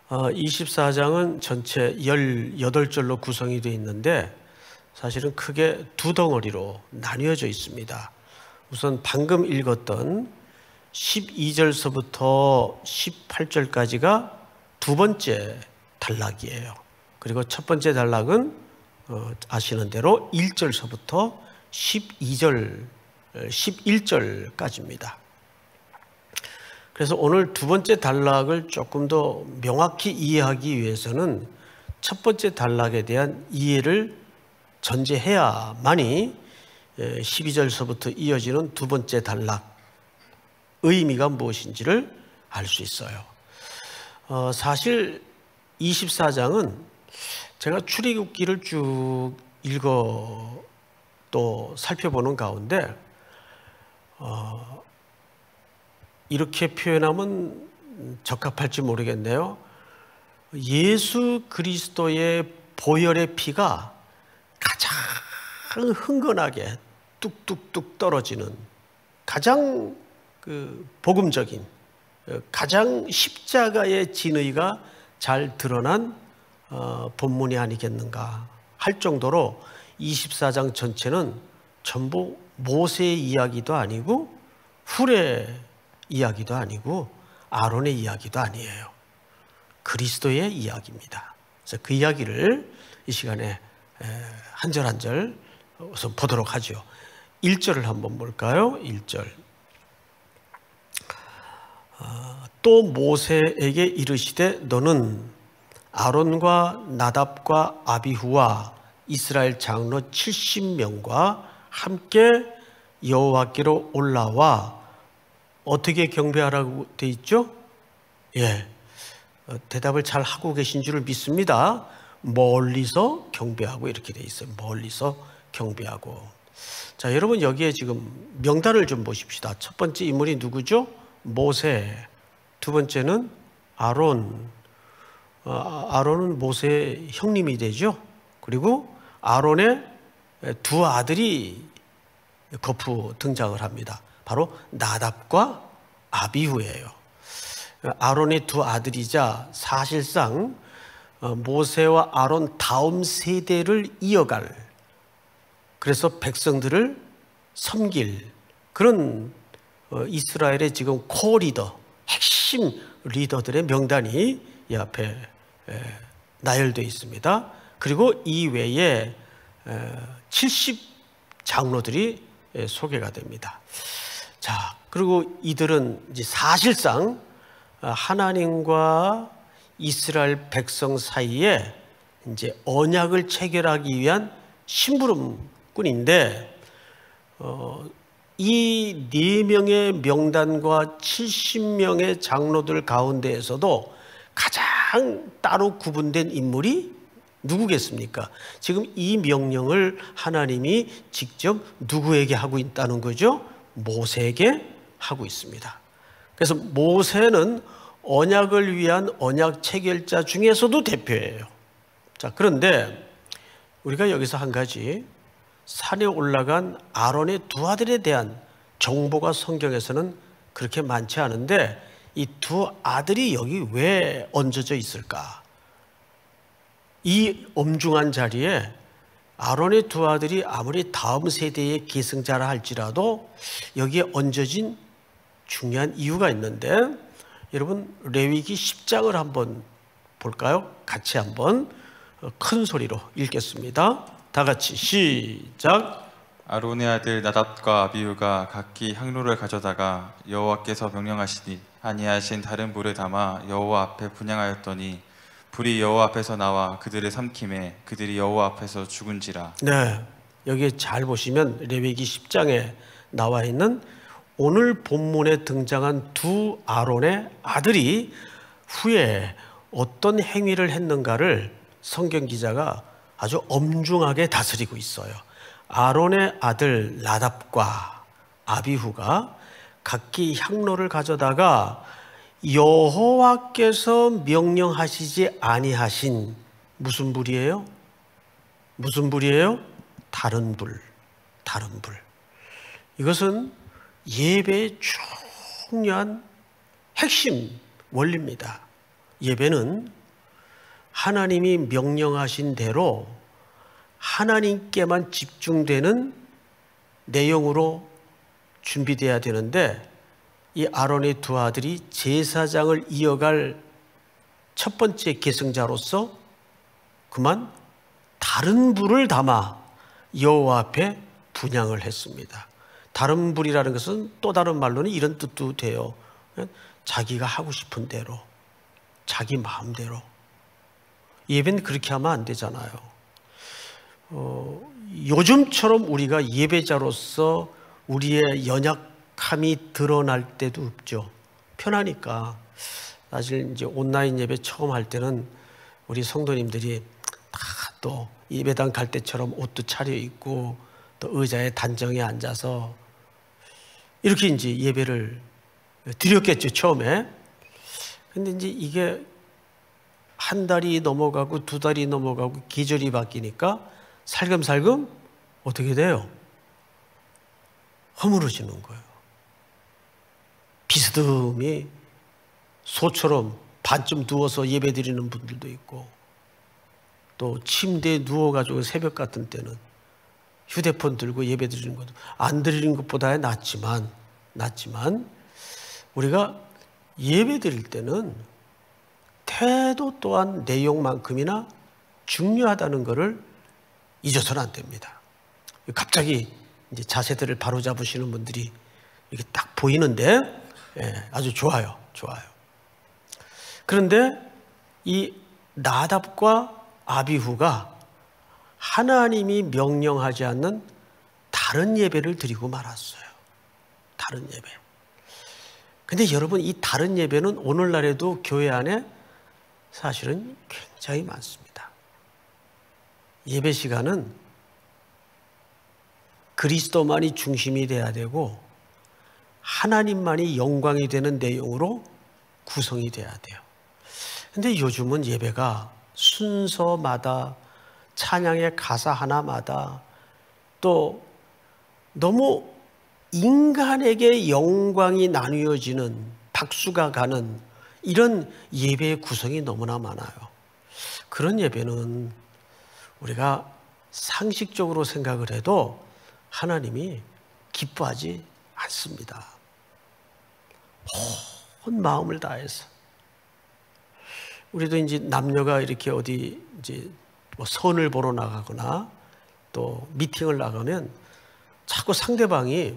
24장은 전체 18절로 구성이 되어 있는데 사실은 크게 두 덩어리로 나뉘어져 있습니다. 우선 방금 읽었던 12절서부터 18절까지가 두 번째 단락이에요. 그리고 첫 번째 단락은 아시는 대로 1절서부터 11절까지입니다. 그래서 오늘 두 번째 단락을 조금 더 명확히 이해하기 위해서는 첫 번째 단락에 대한 이해를 전제해야만이 12절서부터 이어지는 두 번째 단락 의미가 무엇인지를 알 수 있어요. 사실 24장은 제가 출애굽기를 쭉 읽어 또 살펴보는 가운데 이렇게 표현하면 적합할지 모르겠네요. 예수 그리스도의 보혈의 피가 가장 흥건하게 뚝뚝뚝 떨어지는 가장 복음적인 가장 십자가의 진의가 잘 드러난 본문이 아니겠는가 할 정도로 24장 전체는 전부 모세의 이야기도 아니고 훌의 이야기도 아니고 아론의 이야기도 아니에요. 그리스도의 이야기입니다. 그래서 그 이야기를 이 시간에 한 절 한 절 우선 보도록 하죠. 1절을 한번 볼까요? 1절. 또 모세에게 이르시되 너는 아론과 나답과 아비후와 이스라엘 장로 70명과 함께 여호와께로 올라와 어떻게 경배하라고 돼 있죠? 대답을 잘 하고 계신 줄을 믿습니다. 멀리서 경배하고 이렇게 돼 있어요. 멀리서 경배하고. 자, 여러분 여기에 지금 명단을 좀 보십시다. 첫 번째 인물이 누구죠? 모세. 두 번째는 아론. 아론은 모세의 형님이 되죠. 그리고 아론의 두 아들이 거푸 등장을 합니다. 바로 나답과 아비후예요. 아론의 두 아들이자 사실상 모세와 아론 다음 세대를 이어갈, 그래서 백성들을 섬길 그런 이스라엘의 지금 코 리더, 핵심 리더들의 명단이 이 앞에 나열되어 있습니다. 그리고 이 외에 70 장로들이 소개가 됩니다. 자, 그리고 이들은 이제 사실상 하나님과 이스라엘 백성 사이에 이제 언약을 체결하기 위한 심부름꾼인데, 이 4명의 명단과 70명의 장로들 가운데에서도 가장 따로 구분된 인물이 누구겠습니까? 지금 이 명령을 하나님이 직접 누구에게 하고 있다는 거죠? 모세에게 하고 있습니다. 그래서 모세는 언약을 위한 언약 체결자 중에서도 대표예요. 자, 그런데 우리가 여기서 한 가지, 산에 올라간 아론의 두 아들에 대한 정보가 성경에서는 그렇게 많지 않은데 이 두 아들이 여기 왜 얹어져 있을까? 이 엄중한 자리에 아론의 두 아들이 아무리 다음 세대의 계승자라 할지라도 여기에 얹어진 중요한 이유가 있는데, 여러분 레위기 10장을 한번 볼까요? 같이 한번 큰 소리로 읽겠습니다. 다 같이 시작. 아론의 아들 나답과 아비후가 각기 향로를 가져다가 여호와께서 명령하시니 아니하신 다른 불에 담아 여호와 앞에 분향하였더니 불이 여호와 앞에서 나와 그들을 삼킴에 그들이 여호와 앞에서 죽은지라. 네, 여기 잘 보시면 레위기 10장에 나와 있는 오늘 본문에 등장한 두 아론의 아들이 후에 어떤 행위를 했는가를 성경 기자가 아주 엄중하게 다스리고 있어요. 아론의 아들 나답과 아비후가 각기 향로를 가져다가 여호와께서 명령하시지 아니하신 무슨 불이에요? 무슨 불이에요? 다른 불. 다른 불. 이것은 예배의 중요한 핵심 원리입니다. 예배는 하나님이 명령하신 대로 하나님께만 집중되는 내용으로 준비돼야 되는데, 이 아론의 두 아들이 제사장을 이어갈 첫 번째 계승자로서 그만 다른 불을 담아 여호와 앞에 분향을 했습니다. 다른 불이라는 것은 또 다른 말로는 이런 뜻도 돼요. 자기가 하고 싶은 대로, 자기 마음대로. 예배는 그렇게 하면 안 되잖아요. 요즘처럼 우리가 예배자로서 우리의 연약함이 드러날 때도 없죠. 편하니까. 사실 이제 온라인 예배 처음 할 때는 우리 성도님들이 다 또 예배당 갈 때처럼 옷도 차려입고 또 의자에 단정히 앉아서 이렇게 이제 예배를 드렸겠죠, 처음에. 근데 이제 이게 한 달이 넘어가고 두 달이 넘어가고 계절이 바뀌니까 살금살금 어떻게 돼요? 허물어지는 거예요. 비스듬히 소처럼 반쯤 누워서 예배 드리는 분들도 있고, 또 침대에 누워가지고 새벽 같은 때는 휴대폰 들고 예배 드리는 것도 안 드리는 것보다 낫지만 우리가 예배 드릴 때는 태도 또한 내용만큼이나 중요하다는 것을 잊어서는 안 됩니다. 갑자기 이제 자세들을 바로 잡으시는 분들이 이렇게 딱 보이는데, 아주 좋아요. 그런데 이 나답과 아비후가 하나님이 명령하지 않는 다른 예배를 드리고 말았어요. 다른 예배. 근데 여러분, 이 다른 예배는 오늘날에도 교회 안에 사실은 굉장히 많습니다. 예배 시간은 그리스도만이 중심이 돼야 되고 하나님만이 영광이 되는 내용으로 구성이 돼야 돼요. 근데 요즘은 예배가 순서마다, 찬양의 가사 하나마다 또 너무 인간에게 영광이 나누어지는, 박수가 가는 이런 예배의 구성이 너무나 많아요. 그런 예배는 우리가 상식적으로 생각을 해도 하나님이 기뻐하지 않습니다. 온 마음을 다해서. 우리도 이제 남녀가 이렇게 어디 이제 뭐 선을 보러 나가거나 또 미팅을 나가면 자꾸 상대방이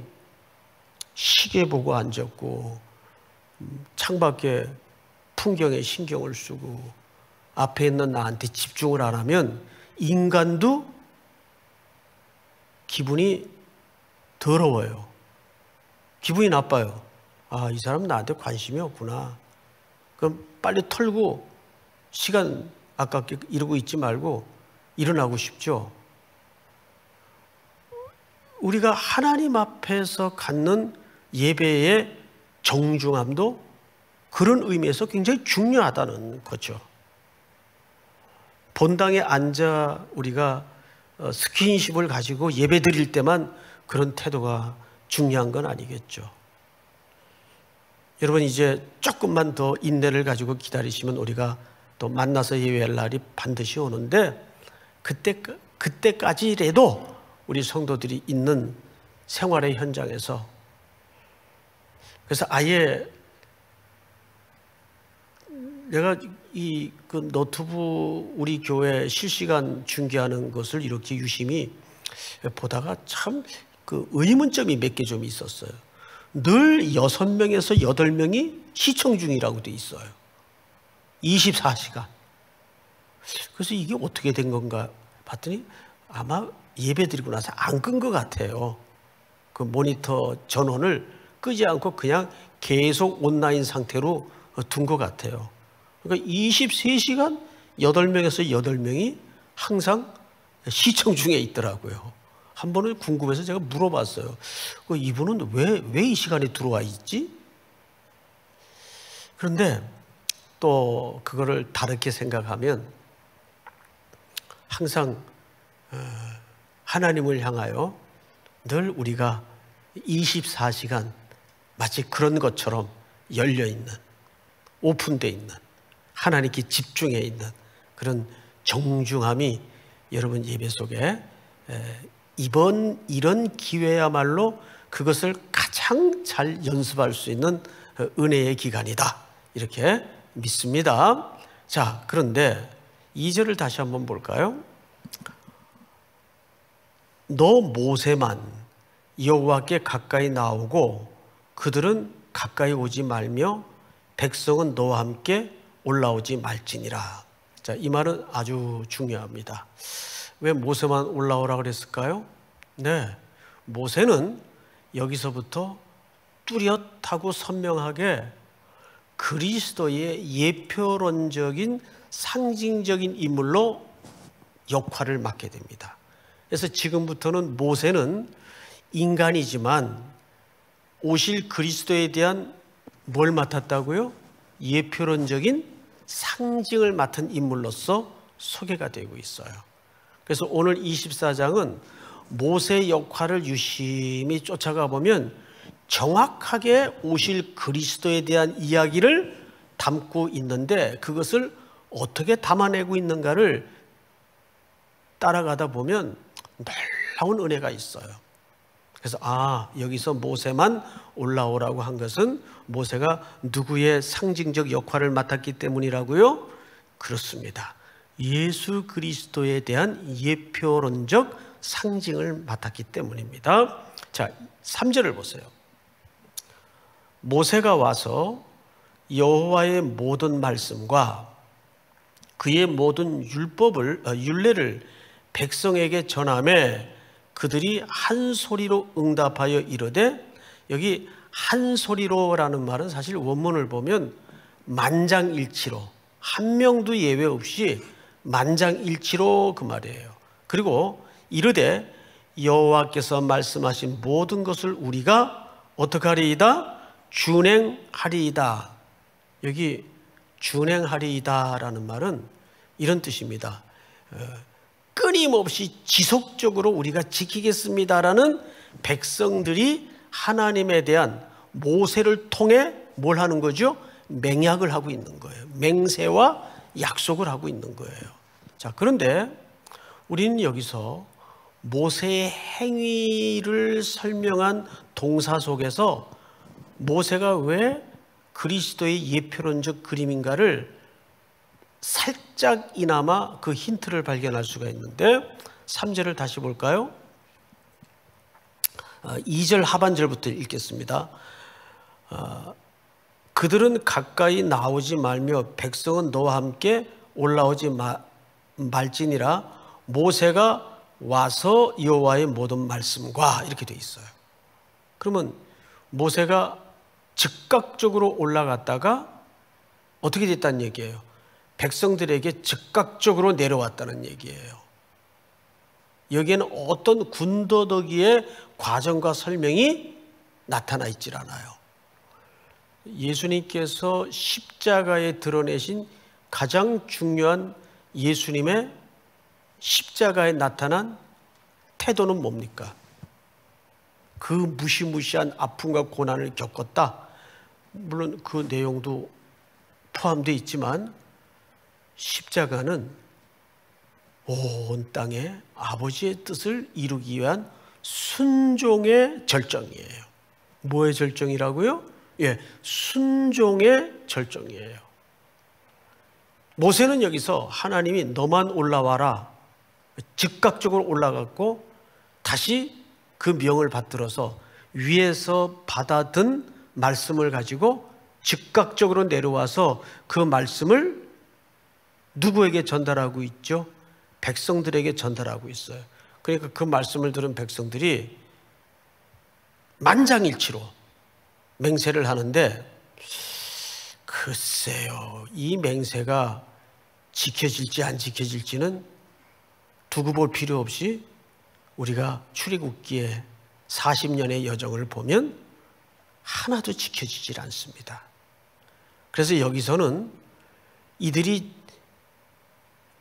시계 보고 앉았고 창밖에 풍경에 신경을 쓰고 앞에 있는 나한테 집중을 안 하면 인간도 기분이 더러워요. 기분이 나빠요. 아, 이 사람 나한테 관심이 없구나. 그럼 빨리 털고 시간 아깝게 이러고 있지 말고 일어나고 싶죠. 우리가 하나님 앞에서 갖는 예배의 정중함도 그런 의미에서 굉장히 중요하다는 거죠. 본당에 앉아 우리가 스킨십을 가지고 예배 드릴 때만 그런 태도가 중요한 건 아니겠죠. 여러분, 이제 조금만 더 인내를 가지고 기다리시면 우리가 또 만나서 예배할 날이 반드시 오는데, 그때까지라도 우리 성도들이 있는 생활의 현장에서, 그래서 아예 내가 그 노트북 우리 교회 실시간 중계하는 것을 이렇게 유심히 보다가 참 그 의문점이 몇 개 좀 있었어요. 늘 6명에서 8명이 시청 중이라고 돼 있어요. 24시간. 그래서 이게 어떻게 된 건가 봤더니 아마 예배 드리고 나서 안 끈 것 같아요. 그 모니터 전원을 끄지 않고 그냥 계속 온라인 상태로 둔 것 같아요. 그러니까 23시간 8명에서 8명이 항상 시청 중에 있더라고요. 한 번은 궁금해서 제가 물어봤어요. 이분은 왜 이 시간에 들어와 있지? 그런데 또 그거를 다르게 생각하면 항상 하나님을 향하여 늘 우리가 24시간 마치 그런 것처럼 열려있는, 오픈되어 있는, 하나님께 집중해 있는 그런 정중함이 여러분 예배 속에 이번 이런 기회야말로 그것을 가장 잘 연습할 수 있는 은혜의 기간이다, 이렇게 믿습니다. 자, 그런데 2절을 다시 한번 볼까요? 너 모세만 여호와께 가까이 나오고 그들은 가까이 오지 말며 백성은 너와 함께 올라오지 말지니라. 자, 이 말은 아주 중요합니다. 왜 모세만 올라오라 그랬을까요? 네, 모세는 여기서부터 뚜렷하고 선명하게 그리스도의 예표론적인 상징적인 인물로 역할을 맡게 됩니다. 그래서 지금부터는 모세는 인간이지만 오실 그리스도에 대한 뭘 맡았다고요? 예표론적인 상징을 맡은 인물로서 소개가 되고 있어요. 그래서 오늘 24장은 모세의 역할을 유심히 쫓아가 보면 정확하게 오실 그리스도에 대한 이야기를 담고 있는데, 그것을 어떻게 담아내고 있는가를 따라가다 보면 놀라운 은혜가 있어요. 그래서 여기서 모세만 올라오라고 한 것은 모세가 누구의 상징적 역할을 맡았기 때문이라고요? 그렇습니다. 예수 그리스도에 대한 예표론적 상징을 맡았기 때문입니다. 자, 3절을 보세요. 모세가 와서 여호와의 모든 말씀과 그의 모든 율례를 백성에게 전하매 그들이 한 소리로 응답하여 이르되, 여기 한 소리로라는 말은 사실 원문을 보면 만장일치로, 한 명도 예외 없이 만장일치로 그 말이에요. 그리고 이르되 여호와께서 말씀하신 모든 것을 우리가 어떻게 하리이다? 준행하리이다. 여기 준행하리이다라는 말은 이런 뜻입니다. 끊임없이 지속적으로 우리가 지키겠습니다라는 백성들이 하나님에 대한 모세를 통해 뭘 하는 거죠? 맹약을 하고 있는 거예요. 맹세와 약속을 하고 있는 거예요. 자, 그런데 우리는 여기서 모세의 행위를 설명한 동사 속에서 모세가 왜 그리스도의 예표론적 그림인가를 살짝이나마 그 힌트를 발견할 수가 있는데, 3절을 다시 볼까요? 2절 하반절부터 읽겠습니다. 그들은 가까이 나오지 말며 백성은 너와 함께 올라오지 말지니라. 모세가 와서 여호와의 모든 말씀과, 이렇게 돼 있어요. 그러면 모세가 즉각적으로 올라갔다가 어떻게 됐다는 얘기예요? 백성들에게 즉각적으로 내려왔다는 얘기예요. 여기에는 어떤 군더더기의 과정과 설명이 나타나 있질 않아요. 예수님께서 십자가에 드러내신 가장 중요한 예수님의 십자가에 나타난 태도는 뭡니까? 그 무시무시한 아픔과 고난을 겪었다. 물론 그 내용도 포함되어 있지만 십자가는 온 땅에 아버지의 뜻을 이루기 위한 순종의 절정이에요. 뭐의 절정이라고요? 순종의 절정이에요. 모세는 여기서 하나님이 너만 올라와라, 즉각적으로 올라갔고 다시 그 명을 받들어서 위에서 받아든 말씀을 가지고 즉각적으로 내려와서 그 말씀을 누구에게 전달하고 있죠? 백성들에게 전달하고 있어요. 그러니까 그 말씀을 들은 백성들이 만장일치로 맹세를 하는데, 글쎄요, 이 맹세가 지켜질지 안 지켜질지는 두고 볼 필요 없이 우리가 출애굽기의 40년의 여정을 보면 하나도 지켜지질 않습니다. 그래서 여기서는 이들이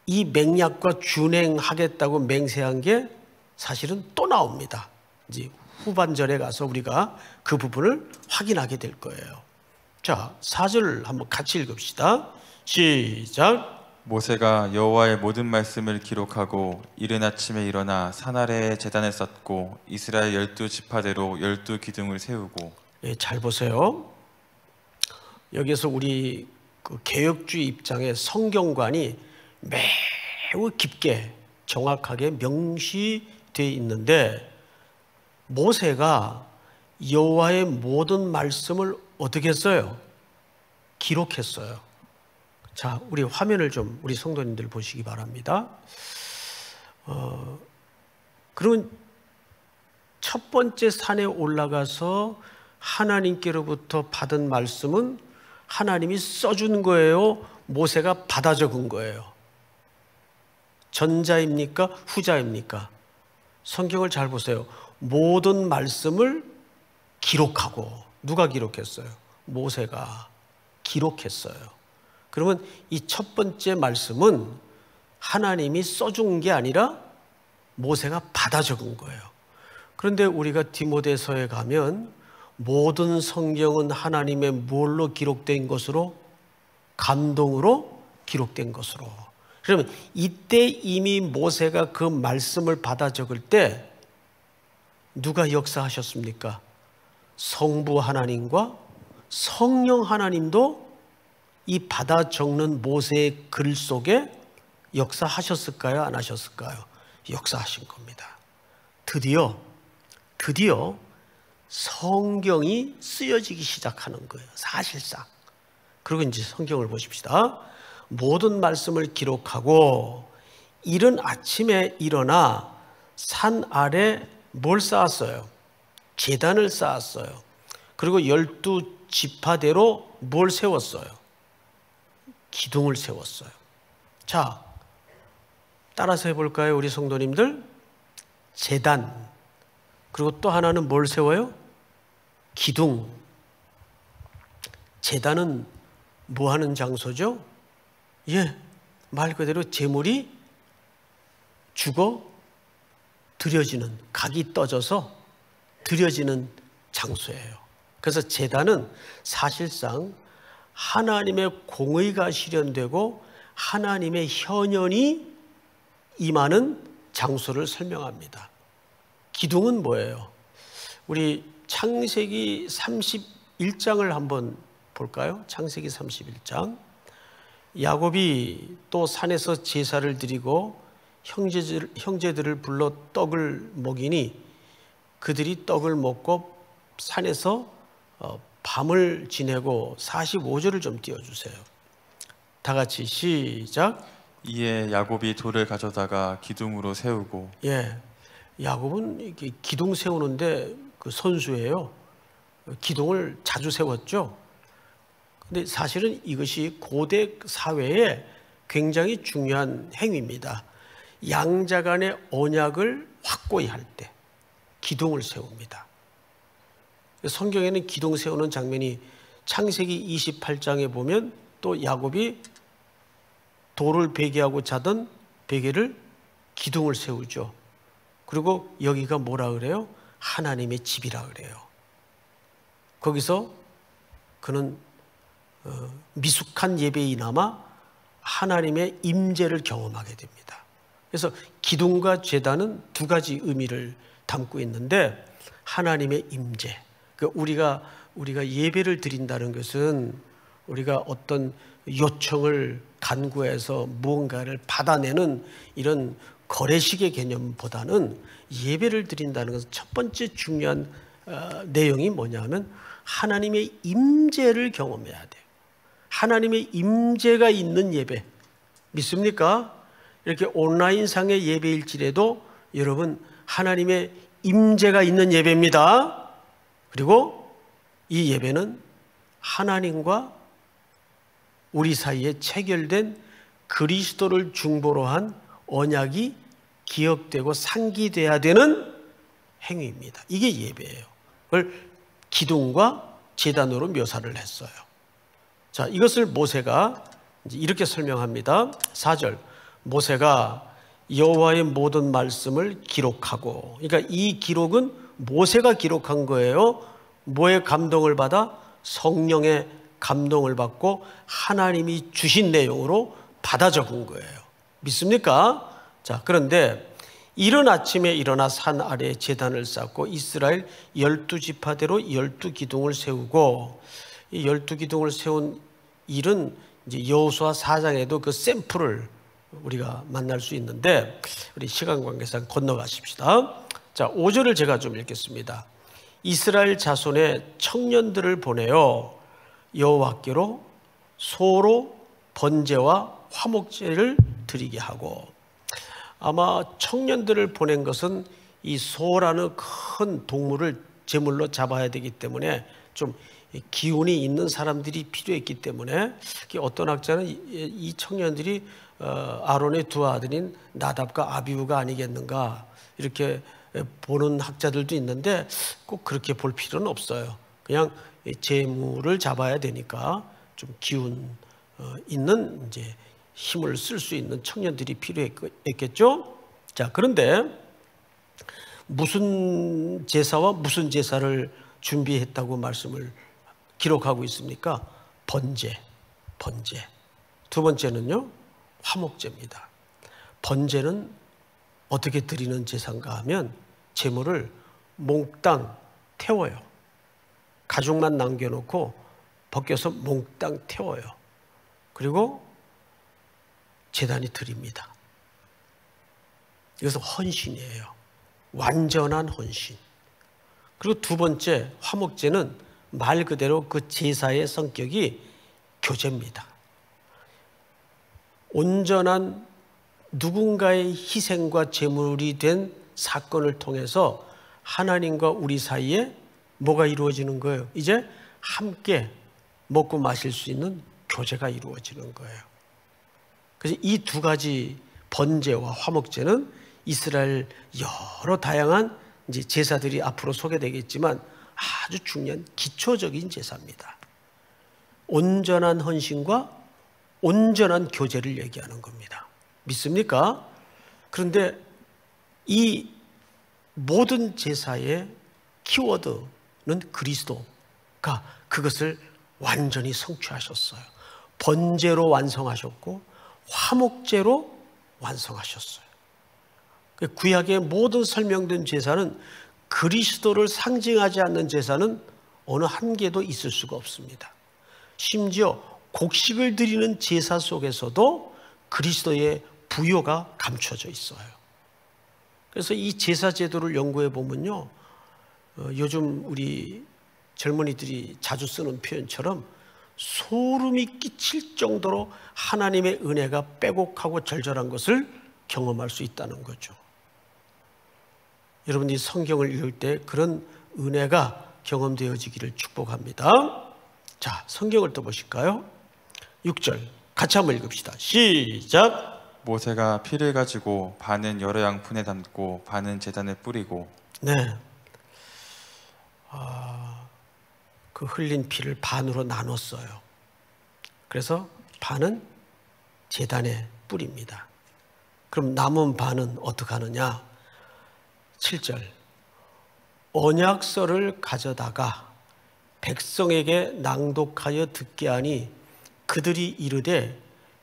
이 맹약과 준행하겠다고 맹세한 게 사실은 또 나옵니다. 이제 후반절에 가서 우리가 그 부분을 확인하게 될 거예요. 자, 4절 한번 같이 읽읍시다. 시작. 모세가 여호와의 모든 말씀을 기록하고 이른 아침에 일어나 산 아래에 제단을 쌓고 이스라엘 12지파대로 12기둥을 세우고. 예, 잘 보세요. 여기서 우리 그 개혁주의 입장의 성경관이 매우 깊게 정확하게 명시되어 있는데, 모세가 여호와의 모든 말씀을 어떻게 했어요? 기록했어요. 자, 우리 화면을 좀 우리 성도님들 보시기 바랍니다. 그러면 첫 번째 산에 올라가서 하나님께로부터 받은 말씀은 하나님이 써준 거예요? 모세가 받아 적은 거예요? 전자입니까? 후자입니까? 성경을 잘 보세요. 모든 말씀을 기록하고. 누가 기록했어요? 모세가 기록했어요. 그러면 이 첫 번째 말씀은 하나님이 써준 게 아니라 모세가 받아 적은 거예요. 그런데 우리가 디모데서에 가면 모든 성경은 하나님의 뭘로 기록된 것으로? 감동으로 기록된 것으로. 그러면 이때 이미 모세가 그 말씀을 받아 적을 때 누가 역사하셨습니까? 성부 하나님과 성령 하나님도 이 받아 적는 모세의 글 속에 역사하셨을까요? 안 하셨을까요? 역사하신 겁니다. 드디어 성경이 쓰여지기 시작하는 거예요. 사실상. 그리고 이제 성경을 보십시다. 모든 말씀을 기록하고 이른 아침에 일어나 산 아래 뭘 쌓았어요? 제단을 쌓았어요. 그리고 12지파대로 뭘 세웠어요? 기둥을 세웠어요. 자, 따라서 해볼까요, 우리 성도님들? 제단, 그리고 또 하나는 뭘 세워요? 기둥. 제단은 뭐 하는 장소죠? 예, 말 그대로 제물이 죽어 드려지는, 각이 떠져서 드려지는 장소예요. 그래서 제단은 사실상 하나님의 공의가 실현되고 하나님의 현현이 임하는 장소를 설명합니다. 기둥은 뭐예요? 우리 창세기 31장을 한번 볼까요? 창세기 31장. 야곱이 또 산에서 제사를 드리고 형제들을 불러 떡을 먹이니 그들이 떡을 먹고 산에서 밤을 지내고. 45절을 좀 띄워주세요. 다 같이 시작. 이에 야곱이 돌을 가져다가 기둥으로 세우고. 예, 야곱은 이렇게 기둥 세우는데 그 선수예요. 기둥을 자주 세웠죠. 근데 사실은 이것이 고대 사회에 굉장히 중요한 행위입니다. 양자 간의 언약을 확고히 할 때 기둥을 세웁니다. 성경에는 기둥 세우는 장면이 창세기 28장에 보면 또 야곱이 돌을 베개하고 자던 베개를 기둥을 세우죠. 그리고 여기가 뭐라 그래요? 하나님의 집이라 그래요. 거기서 그는 미숙한 예배이나마 하나님의 임재를 경험하게 됩니다. 그래서 기둥과 제단은 두 가지 의미를 담고 있는데, 하나님의 임재. 우리가 예배를 드린다는 것은 우리가 어떤 요청을 간구해서 무언가를 받아내는 이런 거래식의 개념보다는 예배를 드린다는 것은 첫 번째 중요한 내용이 뭐냐면 하나님의 임재를 경험해야 돼요. 하나님의 임재가 있는 예배. 믿습니까? 이렇게 온라인상의 예배일지라도 여러분, 하나님의 임재가 있는 예배입니다. 그리고 이 예배는 하나님과 우리 사이에 체결된 그리스도를 중보로 한 언약이 기억되고 상기돼야 되는 행위입니다. 이게 예배예요. 그걸 기둥과 제단으로 묘사를 했어요. 자, 이것을 모세가 이렇게 설명합니다. 4절. 모세가 여호와의 모든 말씀을 기록하고. 그러니까 이 기록은 모세가 기록한 거예요. 뭐의 감동을 받아? 성령의 감동을 받고 하나님이 주신 내용으로 받아 적은 거예요. 믿습니까? 자, 그런데 이른 아침에 일어나 산 아래에 제단을 쌓고 이스라엘 12지파대로 12기둥을 세우고, 이 12기둥을 세운 일은 이제 여호수아 4장에도 그 샘플을 우리가 만날 수 있는데, 우리 시간 관계상 건너가십시다. 자, 5절을 제가 좀 읽겠습니다. 이스라엘 자손의 청년들을 보내어 여호와께로 소로 번제와 화목제를 드리게 하고, 아마 청년들을 보낸 것은 이 소라는 큰 동물을 제물로 잡아야 되기 때문에 좀 기운이 있는 사람들이 필요했기 때문에, 어떤 학자는 이 청년들이 아론의 두 아들인 나답과 아비후가 아니겠는가 이렇게 보는 학자들도 있는데, 꼭 그렇게 볼 필요는 없어요. 그냥 제물을 잡아야 되니까 좀 기운 있는 이제 힘을 쓸 수 있는 청년들이 필요했겠죠. 자, 그런데 무슨 제사와 무슨 제사를 준비했다고 말씀을 기록하고 있습니까? 번제. 두 번째는요, 화목제입니다. 번제는 어떻게 드리는 제사인가 하면 제물을 몽땅 태워요. 가죽만 남겨놓고 벗겨서 몽땅 태워요. 그리고 제단이 드립니다. 이것은 헌신이에요. 완전한 헌신. 그리고 두 번째, 화목제는 말 그대로 그 제사의 성격이 교제입니다. 온전한 누군가의 희생과 제물이 된 사건을 통해서 하나님과 우리 사이에 뭐가 이루어지는 거예요? 이제 함께 먹고 마실 수 있는 교제가 이루어지는 거예요. 그래서 이 두 가지 번제와 화목제는 이스라엘 여러 다양한 이제 제사들이 앞으로 소개되겠지만 아주 중요한 기초적인 제사입니다. 온전한 헌신과 온전한 교제를 얘기하는 겁니다. 믿습니까? 그런데 이 모든 제사의 키워드는 그리스도가 그것을 완전히 성취하셨어요. 번제로 완성하셨고 화목제로 완성하셨어요. 구약의 모든 설명된 제사는 그리스도를 상징하지 않는 제사는 어느 한 개도 있을 수가 없습니다. 심지어 곡식을 드리는 제사 속에서도 그리스도의 부요가 감춰져 있어요. 그래서 이 제사 제도를 연구해 보면요, 요즘 우리 젊은이들이 자주 쓰는 표현처럼 소름이 끼칠 정도로 하나님의 은혜가 빼곡하고 절절한 것을 경험할 수 있다는 거죠. 여러분이 성경을 읽을 때 그런 은혜가 경험되어지기를 축복합니다. 자, 성경을 또 보실까요? 6절 같이 한번 읽읍시다. 시작. 모세가 피를 가지고 반은 여러 양푼에 담고 반은 제단에 뿌리고. 네. 그 흘린 피를 반으로 나눴어요. 그래서 반은 제단에 뿌립니다. 그럼 남은 반은 어떻게 하느냐? 7절 언약서를 가져다가 백성에게 낭독하여 듣게 하니 그들이 이르되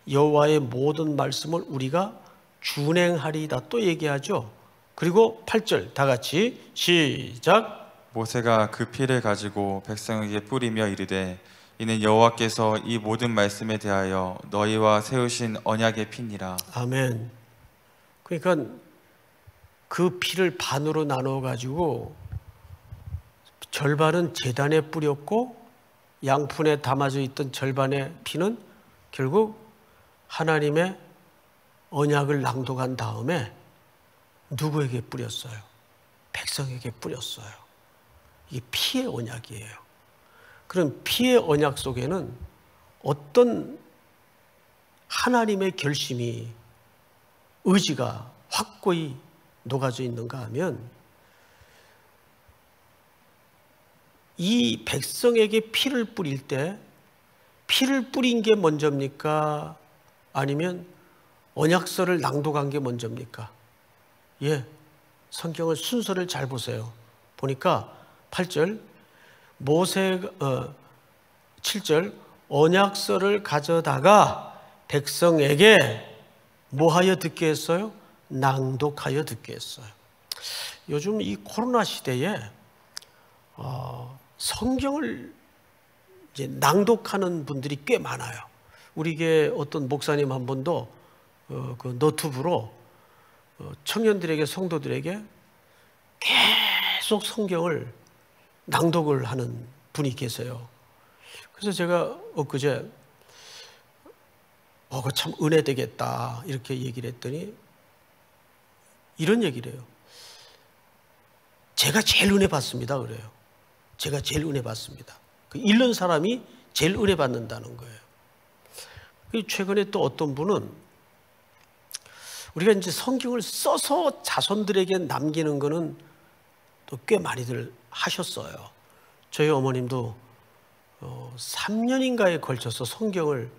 여호와의 모든 말씀을 우리가 준행하리이다. 또 얘기하죠. 그리고 8절 다 같이 시작. 모세가 그 피를 가지고 백성에게 뿌리며 이르되 이는 여호와께서 이 모든 말씀에 대하여 너희와 세우신 언약의 피니라. 아멘. 그러니까 그 피를 반으로 나눠 가지고 절반은 제단에 뿌렸고 양푼에 담아져 있던 절반의 피는 결국 하나님의 언약을 낭독한 다음에 누구에게 뿌렸어요? 백성에게 뿌렸어요. 이게 피의 언약이에요. 그럼 피의 언약 속에는 어떤 하나님의 결심이, 의지가 확고히 녹아져 있는가 하면 이 백성에게 피를 뿌릴 때 피를 뿌린 게 먼저입니까? 아니면 언약서를 낭독한 게 먼저입니까? 예, 성경을 순서를 잘 보세요. 보니까 8절 7절 언약서를 가져다가 백성에게 뭐하여 듣게 했어요? 낭독하여 듣게 했어요. 요즘 이 코로나 시대에 성경을 이제 낭독하는 분들이 꽤 많아요. 우리 교회 어떤 목사님 한 분도 그 너튜브로 청년들에게, 성도들에게 계속 성경을 낭독을 하는 분이 계세요. 그래서 제가 엊그제 그거 참 은혜 되겠다 이렇게 얘기를 했더니 이런 얘기를 해요. 제가 제일 은혜 받습니다 그래요. 제가 제일 은혜 받습니다. 그 읽는 사람이 제일 은혜 받는다는 거예요. 최근에 또 어떤 분은 우리가 이제 성경을 써서 자손들에게 남기는 거는 또 꽤 많이들 하셨어요. 저희 어머님도 3년인가에 걸쳐서 성경을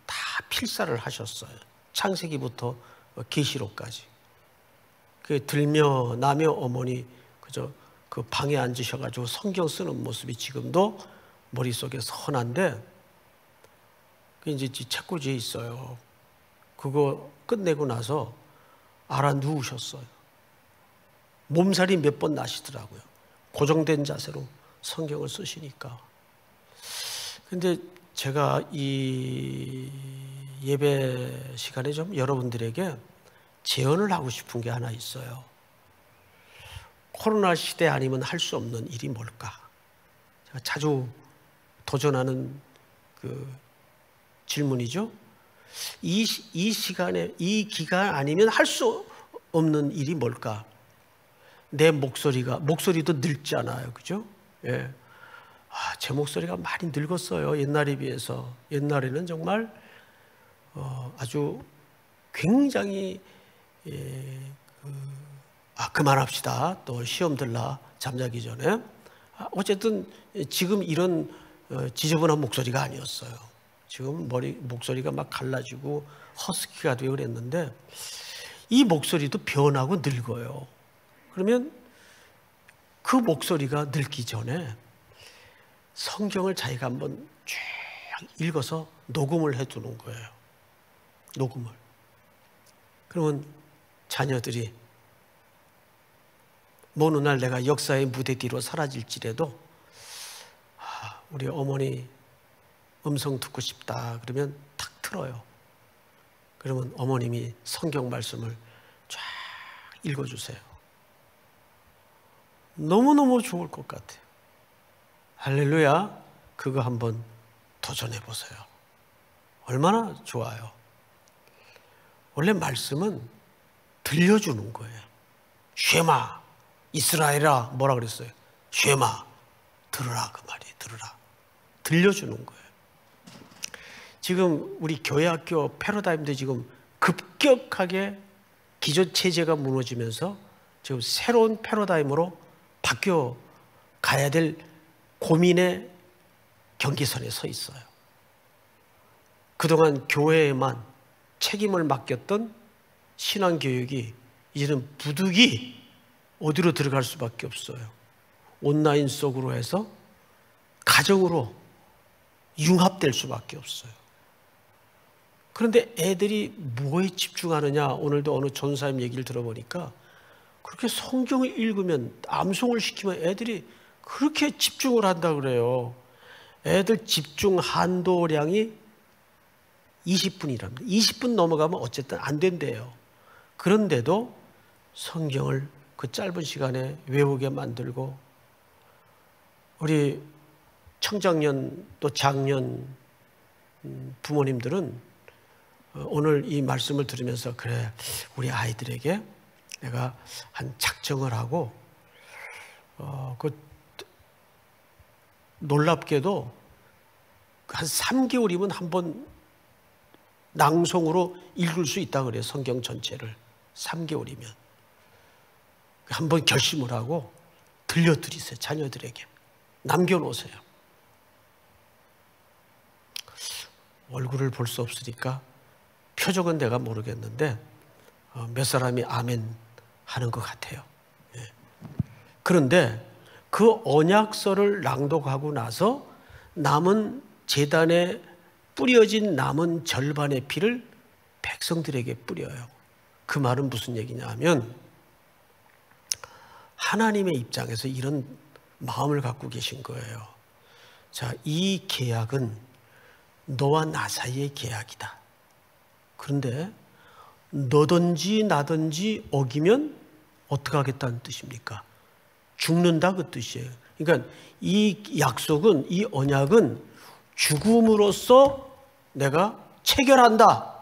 다 필사를 하셨어요. 창세기부터 계시록까지. 들며 나며 어머니 그저 그 방에 앉으셔가지고 성경 쓰는 모습이 지금도 머릿속에 선한데, 그 이제 책꽂이에 있어요. 그거 끝내고 나서 알아 누우셨어요. 몸살이 몇 번 나시더라고요. 고정된 자세로 성경을 쓰시니까. 근데 제가 이 예배 시간에 좀 여러분들에게 제언을 하고 싶은 게 하나 있어요. 코로나 시대 아니면 할 수 없는 일이 뭘까? 제가 자주 도전하는 그 질문이죠. 이 시간에, 이 기간 아니면 할 수 없는 일이 뭘까? 내 목소리도 늙잖아요. 그죠? 예. 제 목소리가 많이 늙었어요. 옛날에 비해서. 옛날에는 정말 아주 굉장히 그만합시다. 또 시험 들라 잠자기 전에. 어쨌든 지금 이런 지저분한 목소리가 아니었어요. 지금 목소리가 막 갈라지고 허스키가 되고 그랬는데 이 목소리도 변하고 늙어요. 그러면 그 목소리가 늙기 전에 성경을 자기가 한번 쭉 읽어서 녹음을 해두는 거예요. 녹음을. 그러면 자녀들이 어느 날 내가 역사의 무대 뒤로 사라질지라도 우리 어머니 음성 듣고 싶다 그러면 탁 틀어요. 그러면 어머님이 성경 말씀을 쫙 읽어주세요. 너무너무 좋을 것 같아요. 할렐루야. 그거 한번 도전해 보세요. 얼마나 좋아요. 원래 말씀은 들려주는 거예요. 쉐마 이스라엘아 뭐라 그랬어요? 쉐마 들으라 그 말이에요. 들으라. 들려주는 거예요. 지금 우리 교회학교 패러다임도 지금 급격하게 기존 체제가 무너지면서 지금 새로운 패러다임으로 바뀌어 가야 될 고민의 경계선에 서 있어요. 그동안 교회에만 책임을 맡겼던 신앙교육이 이제는 부득이 어디로 들어갈 수밖에 없어요. 온라인 속으로 해서 가정으로 융합될 수밖에 없어요. 그런데 애들이 뭐에 집중하느냐. 오늘도 어느 전사님 얘기를 들어보니까 그렇게 성경을 읽으면 암송을 시키면 애들이 그렇게 집중을 한다 그래요. 애들 집중 한도량이 20분이랍니다. 20분 넘어가면 어쨌든 안 된대요. 그런데도 성경을 그 짧은 시간에 외우게 만들고, 우리 청장년 또 장년 부모님들은 오늘 이 말씀을 들으면서 그래 우리 아이들에게 내가 한 작정을 하고 그 놀랍게도 한 3개월이면 한번 낭송으로 읽을 수 있다 그래요. 성경 전체를 3개월이면 한번 결심을 하고 들려드리세요. 자녀들에게 남겨놓으세요. 얼굴을 볼 수 없으니까 표정은 내가 모르겠는데 몇 사람이 아멘 하는 것 같아요. 예. 그런데 그 언약서를 낭독하고 나서 남은 제단에 뿌려진 남은 절반의 피를 백성들에게 뿌려요. 그 말은 무슨 얘기냐 하면 하나님의 입장에서 이런 마음을 갖고 계신 거예요. 자, 이 계약은 너와 나 사이의 계약이다. 그런데 너든지 나든지 어기면 어떻게 하겠다는 뜻입니까? 죽는다 그 뜻이에요. 그러니까 이 약속은, 이 언약은 죽음으로써 내가 체결한다.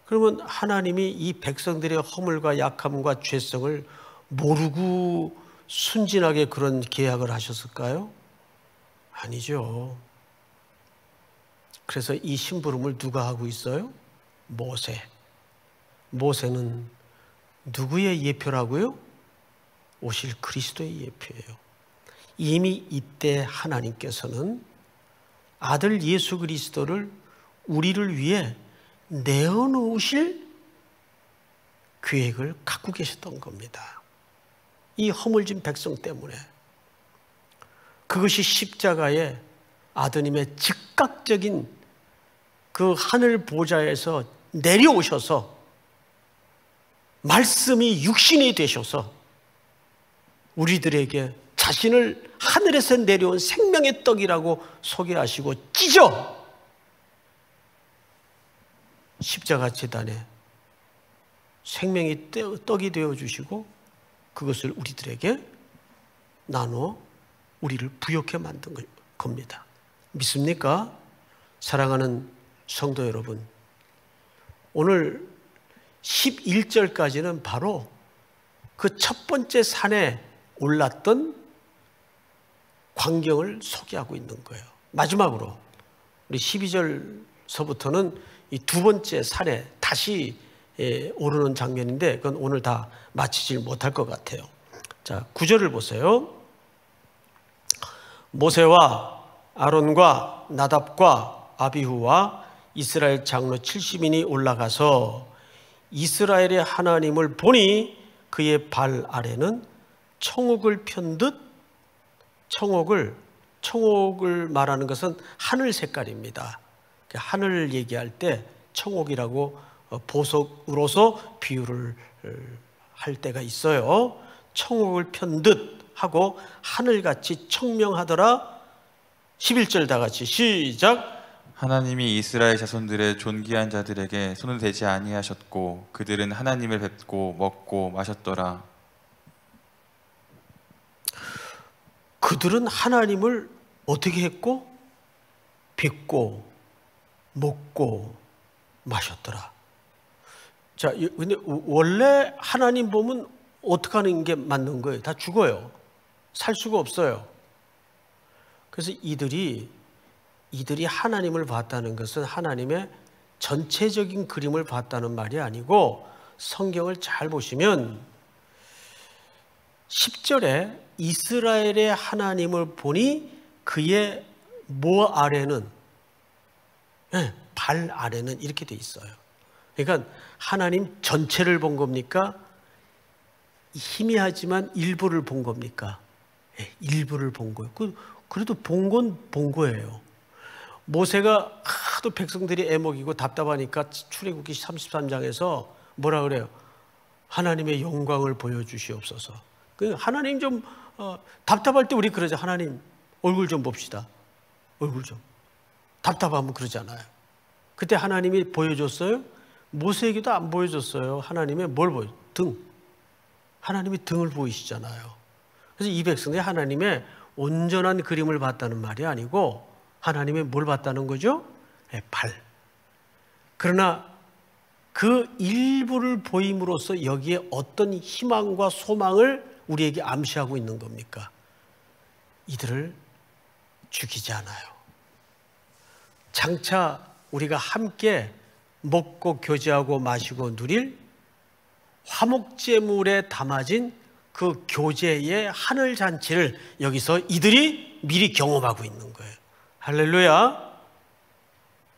그러면 하나님이 이 백성들의 허물과 약함과 죄성을 모르고 순진하게 그런 계약을 하셨을까요? 아니죠. 그래서 이 심부름을 누가 하고 있어요? 모세. 모세는 누구의 예표라고요? 오실 그리스도의 예표예요. 이미 이때 하나님께서는 아들 예수 그리스도를 우리를 위해 내어놓으실 계획을 갖고 계셨던 겁니다. 이 허물진 백성 때문에. 그것이 십자가의 아드님의 즉각적인 그 하늘 보좌에서 내려오셔서 말씀이 육신이 되셔서 우리들에게 자신을 하늘에서 내려온 생명의 떡이라고 소개하시고 찢어 십자가 제단에 생명의 떡이 되어주시고 그것을 우리들에게 나눠 우리를 부욕해 만든 겁니다. 믿습니까? 사랑하는 성도 여러분, 오늘 11절까지는 바로 그 첫 번째 산에 올랐던 광경을 소개하고 있는 거예요. 마지막으로 우리 12절서부터는 이 두 번째 산에 다시 오르는 장면인데 그건 오늘 다 마치질 못할 것 같아요. 자, 9절을 보세요. 모세와 아론과 나답과 아비후와 이스라엘 장로 70인이 올라가서 이스라엘의 하나님을 보니 그의 발 아래는 청옥을 편 듯, 청옥을 말하는 것은 하늘 색깔입니다. 하늘을 얘기할 때 청옥이라고 보석으로서 비유를 할 때가 있어요. 청옥을 편 듯 하고 하늘같이 청명하더라. 11절 다 같이 시작. 하나님이 이스라엘 자손들의 존귀한 자들에게 손을 대지 아니하셨고 그들은 하나님을 뵙고 먹고 마셨더라. 그들은 하나님을 어떻게 했고? 뵙고 먹고 마셨더라. 자, 근데 원래 하나님 보면 어떻게 하는 게 맞는 거예요? 다 죽어요. 살 수가 없어요. 그래서 이들이 하나님을 봤다는 것은 하나님의 전체적인 그림을 봤다는 말이 아니고 성경을 잘 보시면 10절에 이스라엘의 하나님을 보니 그의 모 아래는 발 아래는 이렇게 돼 있어요. 그러니까 하나님 전체를 본 겁니까? 희미하지만 일부를 본 겁니까? 일부를 본 거예요. 그래도 본 건 본 거예요. 모세가 하도 백성들이 애먹이고 답답하니까 출애굽기 33장에서 뭐라 그래요? 하나님의 영광을 보여주시옵소서. 하나님 좀 답답할 때 우리 그러죠. 하나님 얼굴 좀 봅시다. 얼굴 좀. 답답하면 그러잖아요. 그때 하나님이 보여줬어요? 모세에게도 안 보여줬어요. 하나님의 뭘 보여? 등. 하나님이 등을 보이시잖아요. 그래서 이 백성들이 하나님의 온전한 그림을 봤다는 말이 아니고 하나님의 뭘 봤다는 거죠? 발. 그러나 그 일부를 보임으로써 여기에 어떤 희망과 소망을 우리에게 암시하고 있는 겁니까? 이들을 죽이지 않아요. 장차 우리가 함께 먹고 교제하고 마시고 누릴 화목제물에 담아진 그 교제의 하늘잔치를 여기서 이들이 미리 경험하고 있는 거예요. 할렐루야.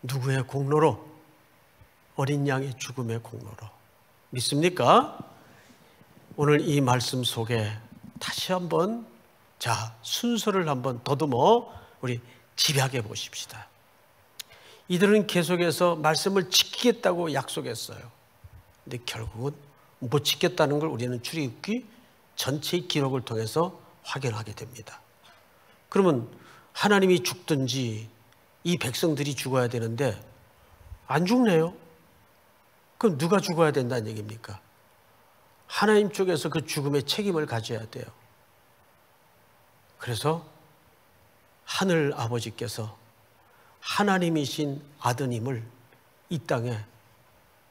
누구의 공로로? 어린 양의 죽음의 공로로. 믿습니까? 오늘 이 말씀 속에 다시 한번 순서를 한번 더듬어 우리 집약해 보십시다. 이들은 계속해서 말씀을 지키겠다고 약속했어요. 근데 결국은 못 지켰다는 걸 우리는 출애굽기 전체의 기록을 통해서 확인하게 됩니다. 그러면 하나님이 죽든지 이 백성들이 죽어야 되는데 안 죽네요. 그럼 누가 죽어야 된다는 얘기입니까? 하나님 쪽에서 그 죽음의 책임을 가져야 돼요. 그래서 하늘 아버지께서 하나님이신 아드님을 이 땅에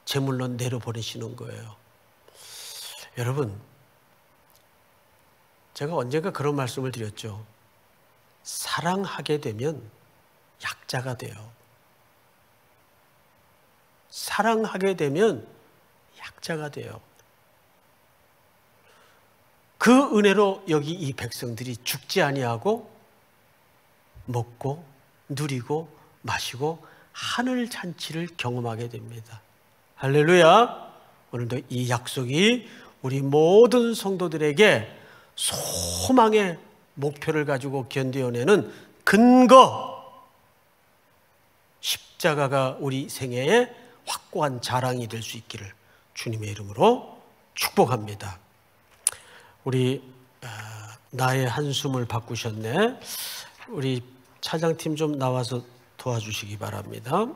제물로 내려보내시는 거예요. 여러분, 제가 언젠가 그런 말씀을 드렸죠. 사랑하게 되면 약자가 돼요. 사랑하게 되면 약자가 돼요. 그 은혜로 여기 이 백성들이 죽지 아니하고 먹고 누리고 마시고 하늘 잔치를 경험하게 됩니다. 할렐루야. 오늘도 이 약속이 우리 모든 성도들에게 소망의 목표를 가지고 견뎌내는 근거, 십자가가 우리 생애의 확고한 자랑이 될 수 있기를 주님의 이름으로 축복합니다. 우리 나의 한숨을 바꾸셨네. 우리 차장팀 좀 나와서 도와주시기 바랍니다.